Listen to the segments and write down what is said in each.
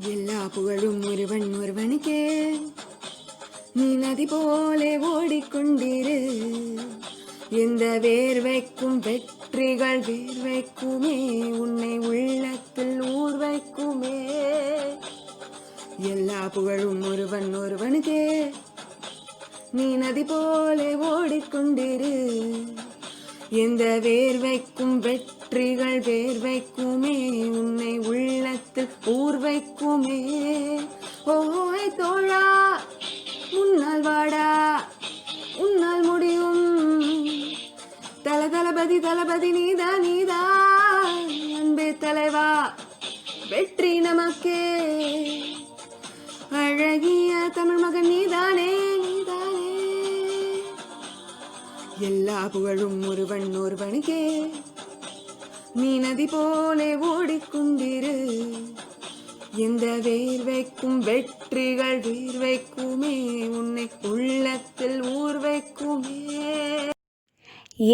எல்லா புகழும் ஒருவன் ஒருவனுக்கே. நீ நதி போலே ஓடிக்கொண்டிரு. எந்த வேர்வைக்கும் வெற்றிகள் வேர்வைக்குமே, உன்னை உள்ளத்தில் ஊர் வைக்குமே. எல்லா புகழும் ஒருவன் ஒருவனுக்கே. நீ நதி போலே ஓடிக்கொண்டிரு. எந்த வேர்வைக்கும் வெற்றிகள் வேர்வைக்குமே, உன்னை உள்ளத்தில் ஊர் வைக்குமே. ஓய் தோழா, முன்னால் வாடா, உன்னால் முடியும். தளபதி தளபதி நீதா நீதா, அன்பே தலைவா, வெற்றி நமக்கே. அழகிய தமிழ் மகன் நீதானே நீதானே. எல்லா புகழும் ஒருவன் ஒருவனுக்கே. நீ நதி போலே ஓடிக்கொண்டிரு. எந்த வேர்வைக்கும் வெற்றிகள் வேர்வைக்குமே, உன்னை உள்ளத்தில் ஊர் வைக்குமே.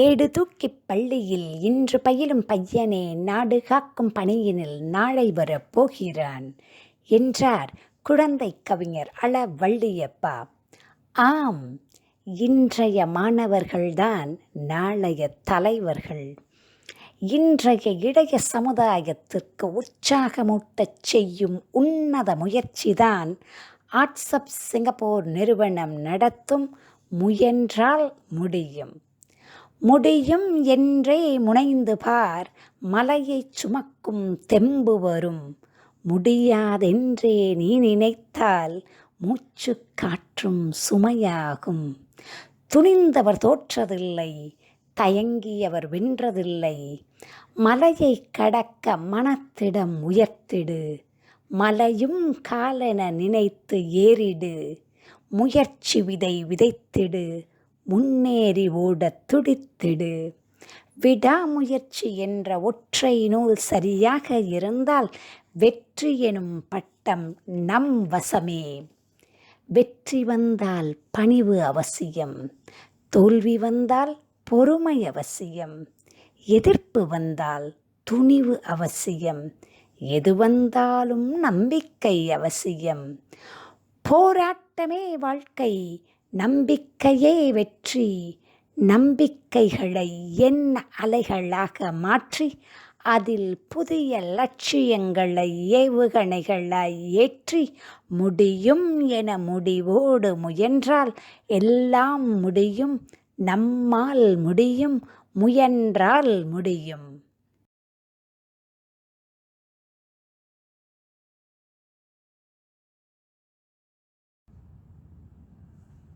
ஏடு தூக்கிப் பள்ளியில் இன்று பயிலும் பையனே, நாடு காக்கும் பணியினில் நாளை வரப் போகிறான் என்றார் குழந்தை கவிஞர் அள வள்ளியப்பா. ஆம், இன்றைய மாணவர்கள்தான் நாளைய தலைவர்கள். இன்றைய இளைய சமுதாயத்திற்கு உற்சாகமூட்டச் செய்யும் உன்னத முயற்சிதான் ஆர்ட்ஸ்அப் சிங்கப்பூர் நிறுவனம் நடத்தும் முயன்றால் முடியும். முடியும் என்றே முனைந்து பார், மலையைச் சுமக்கும் தெம்பு வரும். முடியாதென்றே நீ நினைத்தால் மூச்சு காற்றும் சுமையாகும். துணிந்தவர் தோற்றதில்லை, தயங்கியவர் வென்றதில்லை. மலையை கடக்க மனத்திடம் உயர்த்திடு. மலையும் காலென நினைத்து ஏறிடு. முயற்சி விதை விதைத்திடு. முன்னேறி ஓடத் துடித்திடு. விடாமுயற்சி என்ற ஒற்றை நூல் சரியாக இருந்தால் வெற்றி எனும் பட்டம் நம் வசமே. வெற்றி வந்தால் பணிவு அவசியம், தோல்வி வந்தால் பொறுமை அவசியம், எதிர்ப்பு வந்தால் துணிவு அவசியம், எது வந்தாலும் நம்பிக்கை அவசியம். போராட்டமே வாழ்க்கை, நம்பிக்கையே வெற்றி. நம்பிக்கைகளை எண்ண அலைகளாக மாற்றி அதில் புதிய லட்சியங்களை ஏவுகணைகளாய் ஏற்றி முடியும் என முடிவோடு முயன்றால் எல்லாம் முடியும். நம்மால் முடியும், முயன்றால் முடியும்.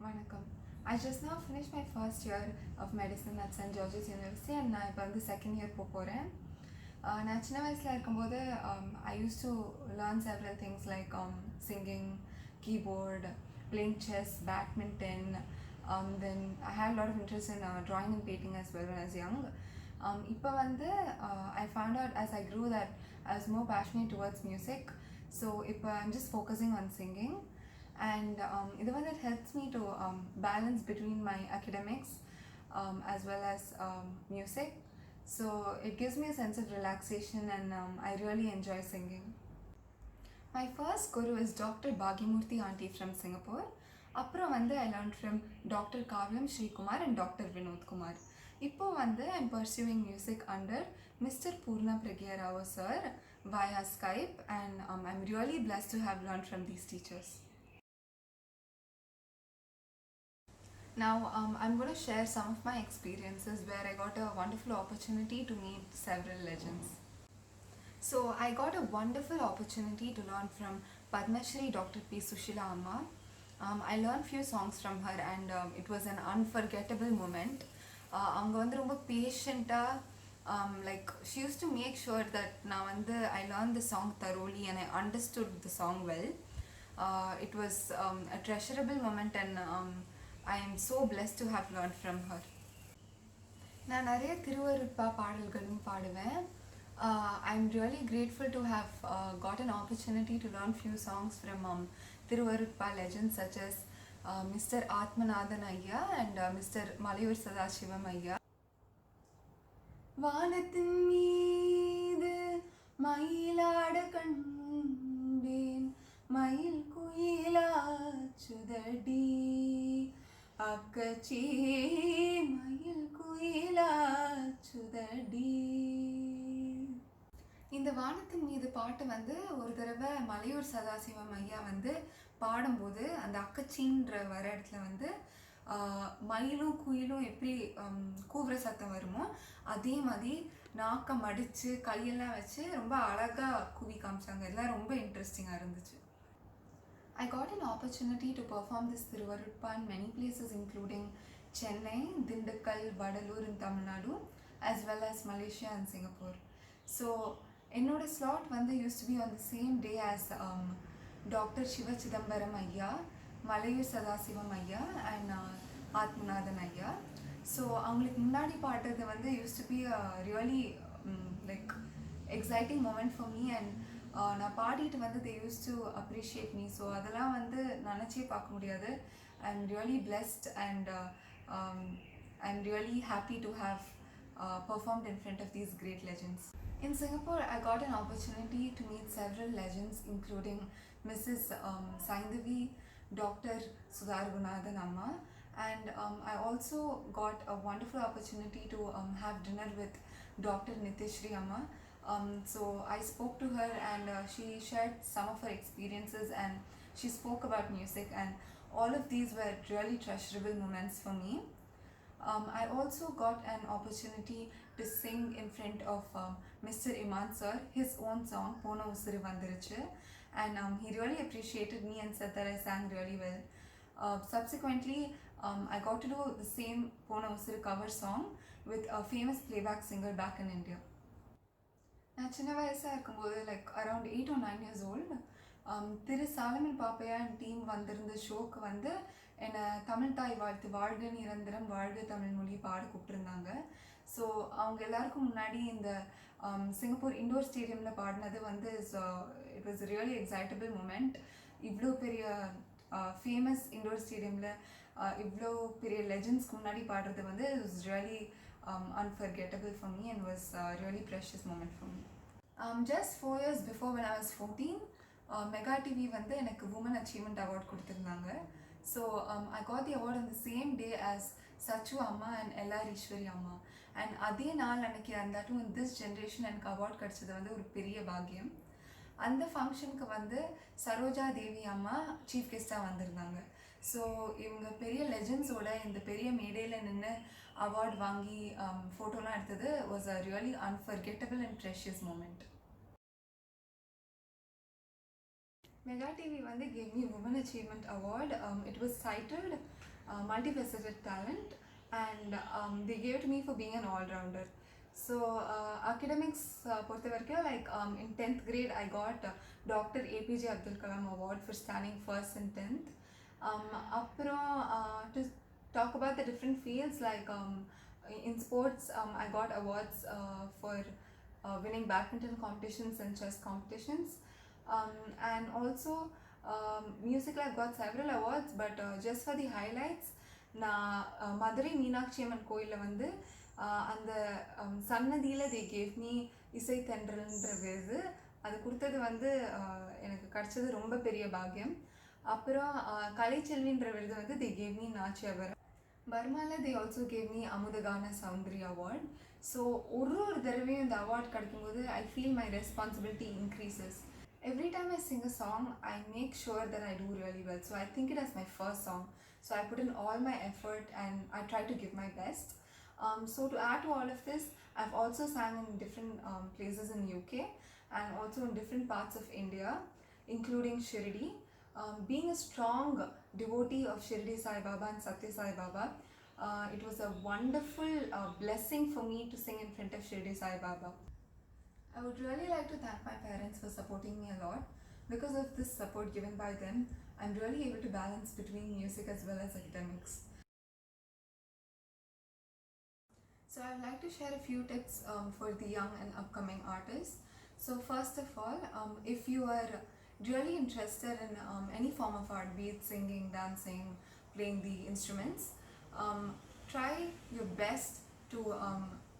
வணக்கம். I just now finished my first year of medicine at St. George's University and நான் இப்போ வந்து செகண்ட் இயர் போகிறேன். நான் சின்ன வயசில் இருக்கும்போது I used to learn several things like singing, keyboard, playing chess, badminton. Then I had a lot of interest in drawing and painting as well when I was young. இப்போ வந்து I found out as I grew that I was more passionate towards music. So இப்போ I'm just focusing on singing. And it helps me to balance between my academics as well as music. So it gives me a sense of relaxation and I really enjoy singing. My first guru is Dr. Bhagimurthy Aunty from Singapore. அப்புறம் வந்து I learned from Dr. Kavlam Sri Kumar and Dr. Vinod Kumar. இப்போ வந்து I'm pursuing music under Mr. Purna Pragya Rao sir via Skype and I'm really blessed to have learned from these teachers. Now I'm going to share some of my experiences where I got a wonderful opportunity to meet several legends. So I got a wonderful opportunity to learn from Padma Shri Dr. P. Sushila Amma. I learned few songs from her and it was an unforgettable moment. அவங்க வந்து ரொம்ப பேஷண்ட்டாக like she used to make sure that நான் வந்து I learned the song thoroughly and I understood the song well. It was a treasurable moment and I am so blessed to have learned from her. நான் நிறைய திருவருட்பா பாடல்களும் பாடுவேன். I'm really grateful to have got an opportunity to learn few songs from Thiruvarutpa legends such as Mr. Atmanathan Ayya and Mr. Malayur Sadashivam Ayya. வானத்தின் மீது மயிலாட கண்டேன், மயில் குயிலாச்சுதடி அக்கச்சி மயில் குயிலாச்சுதடி. இந்த வானத்தின் மீது பாட்டு வந்து ஒரு தடவை மலையூர் சதாசிவம் ஐயா வந்து பாடும்போது அந்த அக்கச்சின்ற வர இடத்துல வந்து மயிலும் குயிலும் எப்படி கூவுற சத்தம் வருமோ அதே மாதிரி நாக்கம் அடித்து கையெல்லாம் வச்சு ரொம்ப அழகாக கூவி காமிச்சாங்க. எல்லாம் ரொம்ப இன்ட்ரெஸ்டிங்காக இருந்துச்சு. I got an opportunity to perform this Thiruvarutpa in many places including Chennai, Dindikkal, Vadalur in Tamil Nadu as well as Malaysia and Singapore. So என்னோட ஸ்லாட் வந்து used to be on the same day as Dr. Shiva Chidambaram ஐயா, மலையூர் சதாசிவம் ஐயா and Athmanathan ஐயா. So அவங்களுக்கு முன்னாடி பாடுறது வந்து used to be a really like exciting moment for me and நான் பாடிட்டு வந்து they used to appreciate me. So அதெல்லாம் வந்து நினச்சே பார்க்க முடியாது. I'm really blessed and I'm really happy to have performed in front of these great legends. In Singapore, I got an opportunity to meet several legends including Mrs. Saindavi, Dr. Sudha Raghunathan Amma, and I also got a wonderful opportunity to have dinner with Dr. Nitishri Amma. So I spoke to her and she shared some of her experiences and she spoke about music, and all of these were really treasurable moments for me. I also got an opportunity to sing in front of Mr. Iman sir, his own song Pona Usiru Vandiruchu, and he really appreciated me and said that I sang really well. Subsequently, I got to do the same Pona Usiru cover song with a famous playback singer back in India. நான் சின்ன வயசாக இருக்கும்போது like around 8 or 9 years old Thiru Solomon Pappaiah and team வந்திருந்த ஷோக்கு வந்து என்னை தமிழ் தாய் வாழ்த்து வாழ்க நிரந்தரம் வாழ்க தமிழ் மொழி பாட கூப்பிட்டுருந்தாங்க. ஸோ அவங்க எல்லாருக்கும் முன்னாடி இந்த சிங்கப்பூர் இண்டோர் ஸ்டேடியமில் பாடினது வந்து it was really excitable moment. இவ்வளோ பெரிய ஃபேமஸ் இண்டோர் ஸ்டேடியமில் இவ்வளோ பெரிய லெஜண்ட்ஸ்க்கு முன்னாடி பாடுறது வந்து it was really unforgettable for me and was a really precious moment for me. Just 4 years before, when I was 14, Mega TV வந்து எனக்கு Women Achievement Award கொடுத்திருந்தாங்க. So I got the award on the same day as Sachu Amma and L.R. Ishwari Amma. And அதே நாள் அன்னைக்கு அந்தாட்டும் in this generation எனக்கு award கிடச்சது வந்து ஒரு பெரிய பாக்கியம். அந்த ஃபங்க்ஷனுக்கு வந்து சரோஜா தேவி அம்மா சீஃப் கெஸ்ட்டாக வந்திருந்தாங்க. ஸோ இவங்க பெரிய லெஜண்ட்ஸோட இந்த பெரிய மேடையில் நின்று அவார்ட் வாங்கி ஃபோட்டோலாம் எடுத்தது was a really unforgettable and precious moment. Mega TV வந்து gave me Women Achievement Award. It was titled Multifaceted Talent and they gave it to me for being an all-rounder. So academics பொறுத்த வரைக்கும் like in 10th grade I got Dr. APJ Abdul Kalam Award for standing first in 10th. அப்புறம் to talk about the different fields like in sports I got awards for winning badminton competitions and chess competitions. And also music I've got several awards, but just for the highlights நான் மதுரை மீனாட்சி அம்மன் கோயிலில் வந்து அந்த சன்னதியில் they gave me இசை தென்றல்ன்ற விருது. அது கொடுத்தது வந்து எனக்கு கிடச்சது ரொம்ப பெரிய பாக்கியம். அப்புறம் கலைச்செல்வின்ற விருது வந்து they gave me நாச்சியாபுரம். பர்மாவில் they also gave me Amudhagana Soundari award. So ஒரு தடவையும் இந்த அவார்ட் கிடைக்கும்போது I feel my responsibility increases. Every time I sing a song, I make sure that I do really well. So I think it as my first song. So I put in all my effort and I try to give my best. So to add to all of this, I've also sang in different places in UK and also in different parts of India, including Shirdi. Being a strong devotee of Shirdi Sai Baba and Satya Sai Baba, it was a wonderful blessing for me to sing in front of Shirdi Sai Baba. I would really like to thank my parents for supporting me a lot. Because of this support given by them, I'm really able to balance between music as well as academics. So I'd like to share a few tips for the young and upcoming artists. So first of all, if you are really interested in any form of art, be it singing, dancing, playing the instruments, try your best to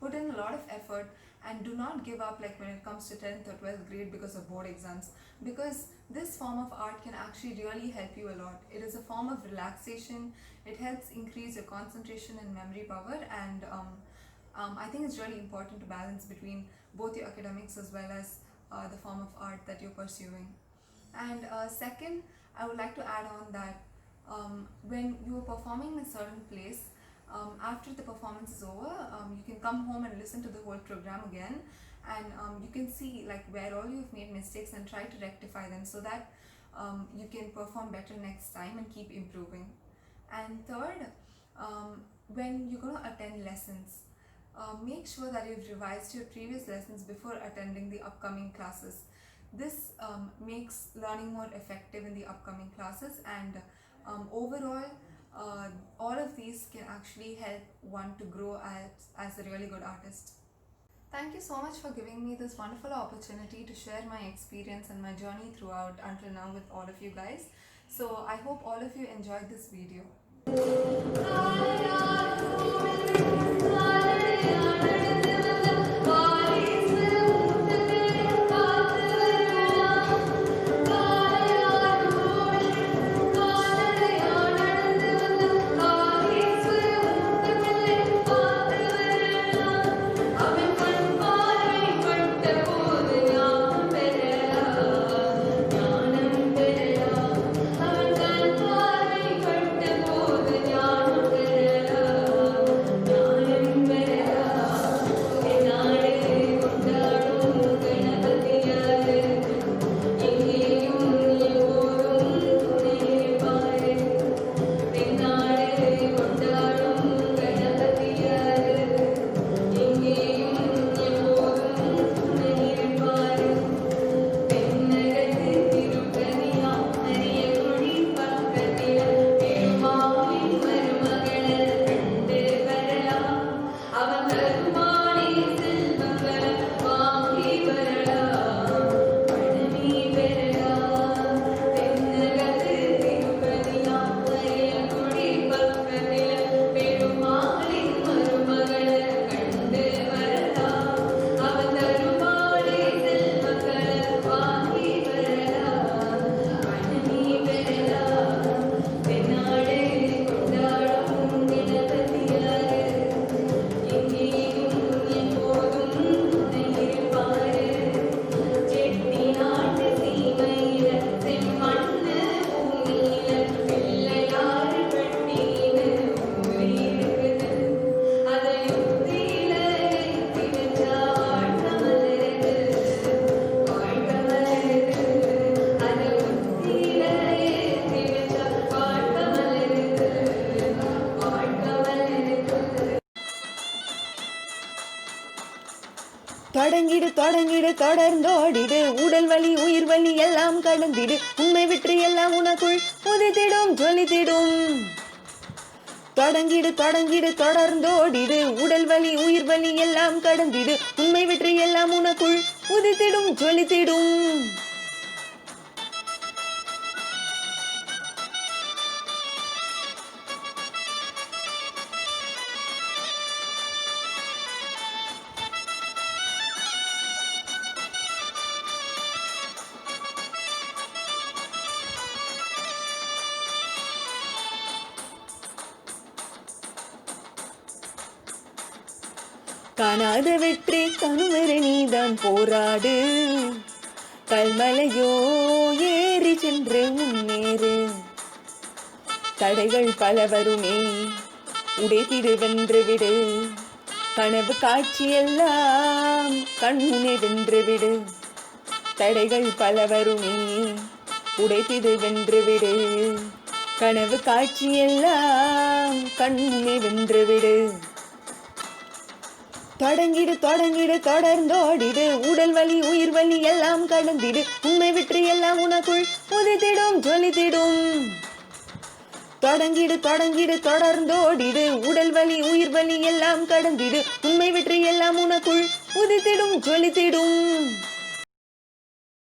put in a lot of effort and do not give up like when it comes to 10th or 12th grade because of board exams, because this form of art can actually really help you a lot. It is a form of relaxation. It helps increase your concentration and memory power, and I think it's really important to balance between both your academics as well as the form of art that you're pursuing. And second, I would like to add on that when you are performing in a certain place, after the performance is over, you can come home and listen to the whole program again, and you can see like where all you've made mistakes and try to rectify them so that you can perform better next time and keep improving. And third, when you're going to attend lessons, make sure that you've revised your previous lessons before attending the upcoming classes. This makes learning more effective in the upcoming classes, and overall all of these can actually help one to grow as a really good artist. Thank you so much for giving me this wonderful opportunity to share my experience and my journey throughout until now with all of you guys. So I hope all of you enjoyed this video. தொடங்கிடு தொடங்கிடு தொடர்ந்தோடிடு, உடல் வலி உயிர் வலி எல்லாம் கடந்திடு, உண்மை வெற்றி எல்லாம் உனக்குள் உதித்திடும் ஜொலித்திடும். தொடங்கிடு தொடங்கிடு தொடர்ந்தோடிடு, உடல் வலி உயிர் வலி எல்லாம் கடந்திடு, உண்மை வெற்றி எல்லாம் உனக்குள் உதித்திடும் ஜொலித்திடும். காணாத வெற்றி கணுவரை நீதான் போராடு, கல்மலையோ ஏறி சென்று முன்னேறு. தடைகள் பல வருமே உடைத்திடு வென்றுவிடு, கனவு காட்சியெல்லாம் கண்முனே வென்றுவிடு. தடைகள் பல வருமே உடைத்திடு வென்றுவிடு, கனவு காட்சியெல்லாம் கண்முனே வென்றுவிடு. தொடங்கிடு தொடங்கிடு தொடர்ந்தோடிடு, உடல் வலி உயிர் வலி எல்லாம் கடந்திடு, உண்மை வெற்றி எல்லாம் உனக்குள் உதித்திடும் ஜொலித்திடும். தொடங்கிடு தொடங்கிடு தொடர்ந்தோடிடு, உடல் வலி உயிர் வலி எல்லாம் கடந்திடு, உண்மை வெற்றி எல்லாம் உனக்குள் உதித்திடும் ஜொலித்திடும்.